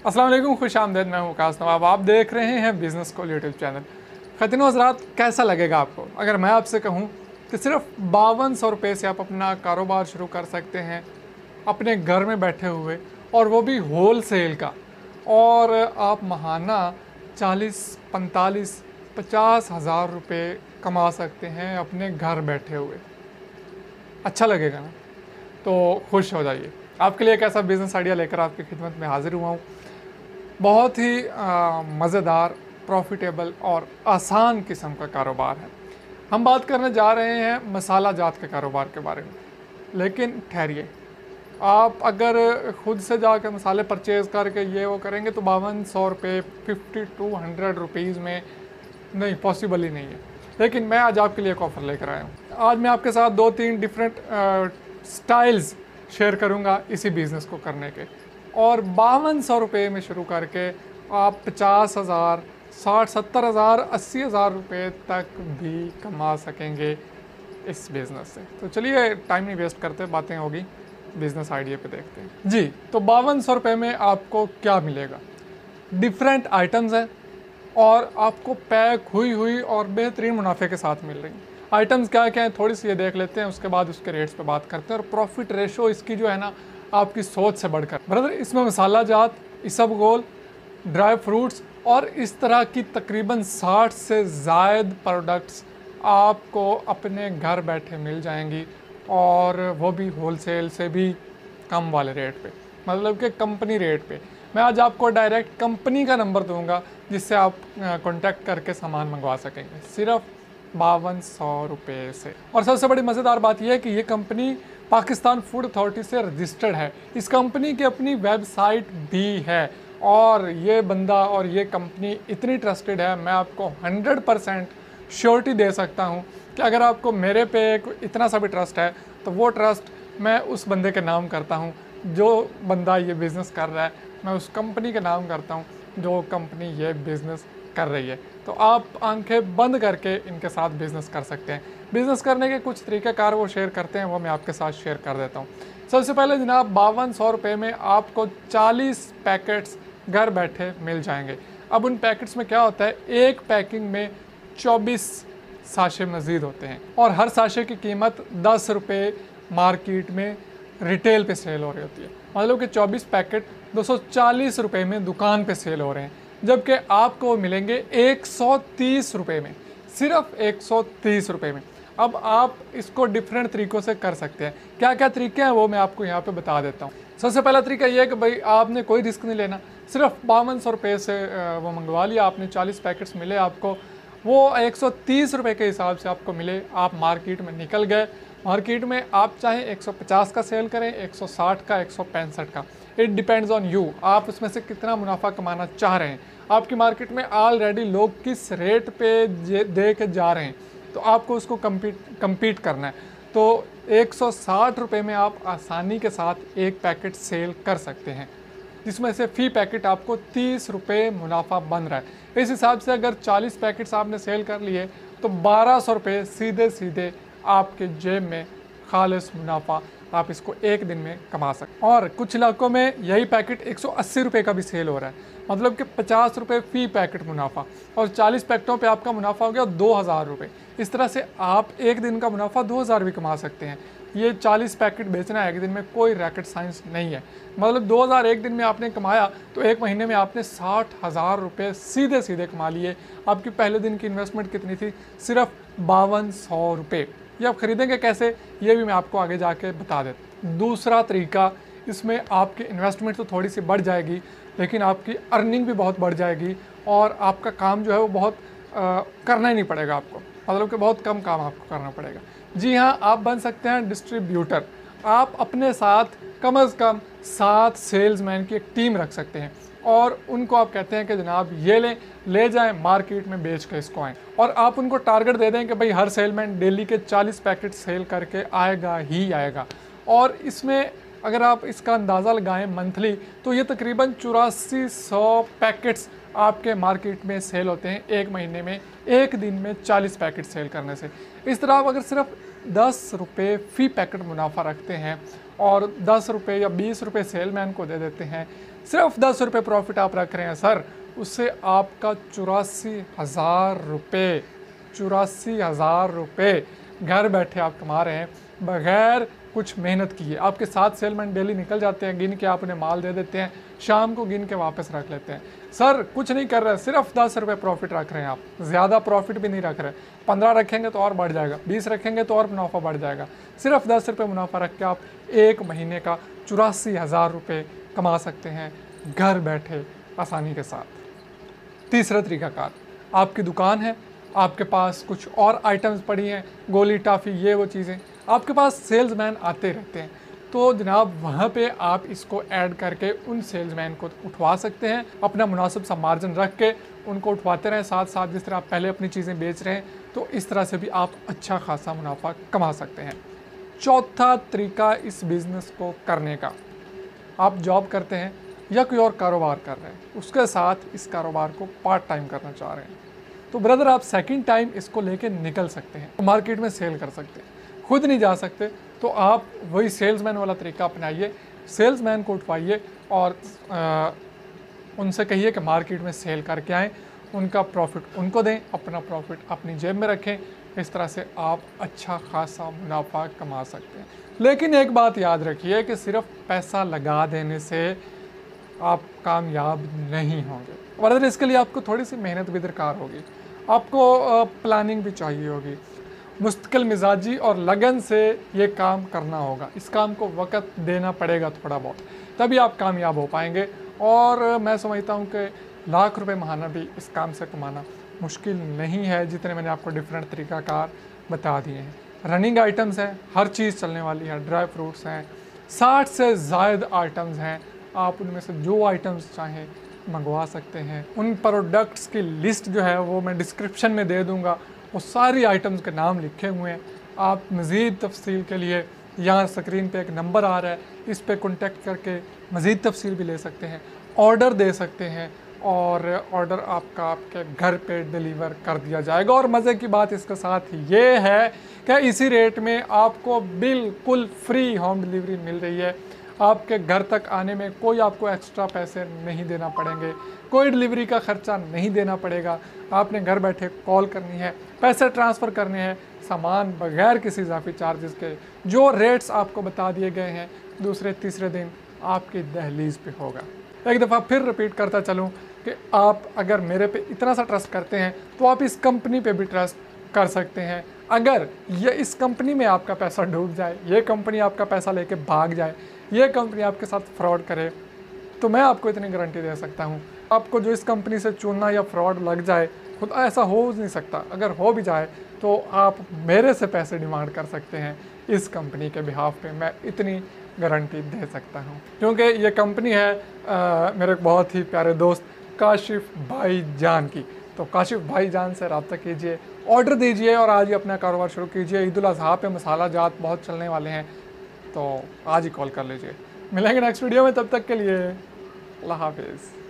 अस्सलाम वालेकुम, खुश आमदेद। मैं हूँ वकास नवाब। आप देख रहे हैं बिज़नेस कॉल यूट्यूब चैनल। ख़वातीन व हज़रात, कैसा लगेगा आपको अगर मैं आपसे कहूँ कि सिर्फ 5200 रुपये से आप अपना कारोबार शुरू कर सकते हैं अपने घर में बैठे हुए, और वो भी होल सेल का। और आप महाना 40, 45, 50 हज़ार रुपये कमा सकते हैं अपने घर बैठे हुए। अच्छा लगेगा ना? तो खुश हो जाइए। आपके लिए एक ऐसा बिज़नेस आइडिया लेकर आपकी खिदमत में हाजिर हुआ हूँ। बहुत ही मज़ेदार, प्रॉफिटेबल और आसान किस्म का कारोबार है। हम बात करने जा रहे हैं मसाला जात के कारोबार के बारे में। लेकिन ठहरिए, आप अगर खुद से जाकर मसाले परचेज़ करके ये वो करेंगे तो 5200 रुपये 5200 रुपीज़ में नहीं, पॉसिबल ही नहीं है। लेकिन मैं आज आपके लिए एक ऑफ़र लेकर आया हूँ। आज मैं आपके साथ 2-3 डिफरेंट स्टाइल्स शेयर करूँगा इसी बिज़नेस को करने के, और 5200 रुपये में शुरू करके आप 50,000, 60, 70,000, 80,000 रुपये तक भी कमा सकेंगे इस बिज़नेस से। तो चलिए टाइम नहीं वेस्ट करते, बातें होगी बिज़नेस आइडिया पे देखते हैं जी। तो 5200 रुपये में आपको क्या मिलेगा? डिफरेंट आइटम्स हैं और आपको पैक हुई और बेहतरीन मुनाफे के साथ मिल रही हैं। आइटम्स क्या क्या हैं थोड़ी सी ये देख लेते हैं, उसके बाद उसके रेट्स पे बात करते हैं। और प्रॉफिट रेशो इसकी जो है ना, आपकी सोच से बढ़कर ब्रदर, इसमें मसाला जात, इसबगोल, ड्राई फ्रूट्स और इस तरह की तकरीबन 60 से ज़ायद प्रोडक्ट्स आपको अपने घर बैठे मिल जाएंगी, और वो भी होलसेल से भी कम वाले रेट पे, मतलब कि कंपनी रेट पे। मैं आज आपको डायरेक्ट कंपनी का नंबर दूंगा जिससे आप कांटेक्ट करके सामान मंगवा सकेंगे सिर्फ 5200 रुपये से। और सबसे बड़ी मज़ेदार बात यह है कि ये कंपनी पाकिस्तान फूड अथॉरिटी से रजिस्टर्ड है। इस कंपनी की अपनी वेबसाइट भी है, और ये बंदा और ये कंपनी इतनी ट्रस्टेड है, मैं आपको 100% श्योरिटी दे सकता हूँ कि अगर आपको मेरे पे इतना सा भी ट्रस्ट है तो वो ट्रस्ट मैं उस बंदे के नाम करता हूँ जो बंदा ये बिज़नेस कर रहा है, मैं उस कंपनी के नाम करता हूँ जो कंपनी ये बिज़नेस कर रही है। तो आप आंखें बंद करके इनके साथ बिज़नेस कर सकते हैं। बिज़नेस करने के कुछ तरीक़ाकार वो शेयर करते हैं, वो मैं आपके साथ शेयर कर देता हूँ। सबसे पहले जनाब, 5200 रुपये में आपको 40 पैकेट्स घर बैठे मिल जाएंगे। अब उन पैकेट्स में क्या होता है, एक पैकिंग में 24 साशे मज़ीद होते हैं, और हर साशे की कीमत 10 रुपये मार्केट में रिटेल पे सेल हो रही होती है। मतलब कि 24 पैकेट 240 रुपये में दुकान पे सेल हो रहे हैं, जबकि आपको मिलेंगे 130 रुपये में, सिर्फ 130 रुपये में। अब आप इसको डिफरेंट तरीक़ों से कर सकते हैं। क्या क्या तरीके हैं वो मैं आपको यहाँ पे बता देता हूँ। सबसे पहला तरीका ये है कि भाई आपने कोई रिस्क नहीं लेना, सिर्फ 5200 रुपये से वो मंगवा लिया आपने, 40 पैकेट्स मिले आपको, वो 130 रुपये के हिसाब से आपको मिले। आप मार्केट में निकल गए, मार्केट में आप चाहे 150 का सेल करें, 160 का, 165 का, इट डिपेंड्स ऑन यू, आप उसमें से कितना मुनाफा कमाना चाह रहे हैं। आपकी मार्केट में ऑलरेडी लोग किस रेट पे दे के जा रहे हैं, तो आपको उसको कम्पीट करना है। तो 160 रुपये में आप आसानी के साथ एक पैकेट सेल कर सकते हैं, जिसमें से फ़ी पैकेट आपको 30 रुपये मुनाफा बन रहा है। इस हिसाब से अगर 40 पैकेट्स आपने सेल कर लिए तो 1200 रुपये सीधे सीधे आपके जेब में खालिस मुनाफा आप इसको एक दिन में कमा सकते। और कुछ इलाकों में यही पैकेट 180 रुपये का भी सेल हो रहा है, मतलब कि 50 रुपये फ़ी पैकेट मुनाफा, और 40 पैकेटों पे आपका मुनाफा हो गया 2000 रुपये। इस तरह से आप एक दिन का मुनाफा 2000 भी कमा सकते हैं। ये 40 पैकेट बेचना है एक दिन में, कोई रॉकेट साइंस नहीं है। मतलब 2000 एक दिन में आपने कमाया तो एक महीने में आपने 60,000 रुपये सीधे सीधे कमा लिए। आपकी पहले दिन की इन्वेस्टमेंट कितनी थी? सिर्फ 5200 रुपये। ये आप ख़रीदेंगे कैसे, ये भी मैं आपको आगे जाके बता देता हूँ। दूसरा तरीका, इसमें आपकी इन्वेस्टमेंट तो थोड़ी सी बढ़ जाएगी, लेकिन आपकी अर्निंग भी बहुत बढ़ जाएगी, और आपका काम जो है वो बहुत करना ही नहीं पड़ेगा आपको, मतलब कि बहुत कम काम आपको करना पड़ेगा। जी हाँ, आप बन सकते हैं डिस्ट्रीब्यूटर। आप अपने साथ कम अज़ कम 7 सेल्समैन की एक टीम रख सकते हैं, और उनको आप कहते हैं कि जनाब ये ले जाएं मार्केट में बेच के इसको आएँ, और आप उनको टारगेट दे दें कि भाई हर सेलमैन डेली के 40 पैकेट सेल करके आएगा ही आएगा। और इसमें अगर आप इसका अंदाज़ा लगाएं मंथली, तो ये तकरीबन 8400 पैकेट्स आपके मार्केट में सेल होते हैं एक महीने में, एक दिन में 40 पैकेट सेल करने से। इस तरह आप अगर सिर्फ 10 रुपये फ़ी पैकेट मुनाफा रखते हैं और 10 रुपये या 20 रुपये सेलमैन को दे देते हैं, सिर्फ 10 रुपये प्रॉफिट आप रख रहे हैं सर, उससे आपका 84,000 रुपये घर बैठे आप कमा रहे हैं बगैर कुछ मेहनत किए। आपके 7 सेलमैन डेली निकल जाते हैं, गिन के आप उन्हें माल दे देते हैं, शाम को गिन के वापस रख लेते हैं। सर कुछ नहीं कर रहे, सिर्फ 10 रुपये प्रॉफिट रख रहे हैं आप, ज़्यादा प्रॉफिट भी नहीं रख रहे। 15 रखेंगे तो और बढ़ जाएगा, 20 रखेंगे तो और मुनाफा बढ़ जाएगा। सिर्फ 10 रुपये मुनाफा रख के आप एक महीने का 84,000 रुपये कमा सकते हैं घर बैठे आसानी के साथ। तीसरा तरीकाकार, आपकी दुकान है, आपके पास कुछ और आइटम्स पड़ी हैं, गोली टाफ़ी ये वो चीज़ें, आपके पास सेल्समैन आते रहते हैं, तो जनाब वहाँ पे आप इसको ऐड करके उन सेल्समैन को उठवा सकते हैं। अपना मुनासिब सा मार्जिन रख के उनको उठवाते रहें साथ साथ, जिस तरह आप पहले अपनी चीज़ें बेच रहे हैं, तो इस तरह से भी आप अच्छा खासा मुनाफा कमा सकते हैं। चौथा तरीका इस बिज़नेस को करने का, आप जॉब करते हैं या कोई और कारोबार कर रहे हैं, उसके साथ इस कारोबार को पार्ट टाइम करना चाह रहे हैं, तो ब्रदर आप सेकंड टाइम इसको लेके निकल सकते हैं, मार्केट में सेल कर सकते हैं। खुद नहीं जा सकते तो आप वही सेल्समैन वाला तरीका अपनाइए, सेल्समैन को उठवाइए और उनसे कहिए कि मार्केट में सेल करके आएँ, उनका प्रॉफिट उनको दें, अपना प्रॉफिट अपनी जेब में रखें। इस तरह से आप अच्छा खासा मुनाफा कमा सकते हैं। लेकिन एक बात याद रखिए कि सिर्फ पैसा लगा देने से आप कामयाब नहीं होंगे, वरना इसके लिए आपको थोड़ी सी मेहनत भी दरकार होगी, आपको प्लानिंग भी चाहिए होगी, मुस्तकिल मिजाजी और लगन से ये काम करना होगा। इस काम को वक्त देना पड़ेगा थोड़ा बहुत, तभी आप कामयाब हो पाएंगे। और मैं समझता हूँ कि लाख रुपए महाना भी इस काम से कमाना मुश्किल नहीं है, जितने मैंने आपको डिफरेंट तरीक़ाकार बता दिए हैं। रनिंग आइटम्स हैं, हर चीज़ चलने वाली है, ड्राई फ्रूट्स हैं, 60 से ज़ायद आइटम्स हैं, आप उनमें से जो आइटम्स चाहें मंगवा सकते हैं। उन प्रोडक्ट्स की लिस्ट जो है वो मैं डिस्क्रिप्शन में दे दूँगा, वो सारी आइटम्स के नाम लिखे हुए हैं। आप मज़ीद तफसील के लिए यहाँ स्क्रीन पे एक नंबर आ रहा है, इस पे कॉन्टेक्ट करके मज़ीद तफसील भी ले सकते हैं, ऑर्डर दे सकते हैं और ऑर्डर आपका आपके घर पे डिलीवर कर दिया जाएगा। और मज़े की बात इसके साथ ये है कि इसी रेट में आपको बिल्कुल फ्री होम डिलीवरी मिल रही है। आपके घर तक आने में कोई आपको एक्स्ट्रा पैसे नहीं देना पड़ेंगे, कोई डिलीवरी का ख़र्चा नहीं देना पड़ेगा। आपने घर बैठे कॉल करनी है, पैसे ट्रांसफ़र करने हैं, सामान बगैर किसी इजाफी चार्जेस के जो रेट्स आपको बता दिए गए हैं दूसरे तीसरे दिन आपकी दहलीज पे होगा। एक दफ़ा फिर रिपीट करता चलूँ कि आप अगर मेरे पे इतना सा ट्रस्ट करते हैं तो आप इस कंपनी पे भी ट्रस्ट कर सकते हैं। अगर ये इस कंपनी में आपका पैसा डूब जाए, ये कंपनी आपका पैसा लेके भाग जाए, ये कंपनी आपके साथ फ्रॉड करे, तो मैं आपको इतनी गारंटी दे सकता हूँ, आपको जो इस कंपनी से चूना या फ्रॉड लग जाए, खुद ऐसा हो नहीं सकता, अगर हो भी जाए तो आप मेरे से पैसे डिमांड कर सकते हैं इस कंपनी के बिहाफ पे, मैं इतनी गारंटी दे सकता हूँ। क्योंकि ये कंपनी है मेरे बहुत ही प्यारे दोस्त काशिफ भाई जान की। तो काशिफ भाई जान से रब्ता कीजिए, ऑर्डर दीजिए और आज ही अपना कारोबार शुरू कीजिए। ईद उल अज़हा पे मसाला जात बहुत चलने वाले हैं, तो आज ही कॉल कर लीजिए। मिलेंगे नेक्स्ट वीडियो में, तब तक के लिए अल्लाह हाफिज़।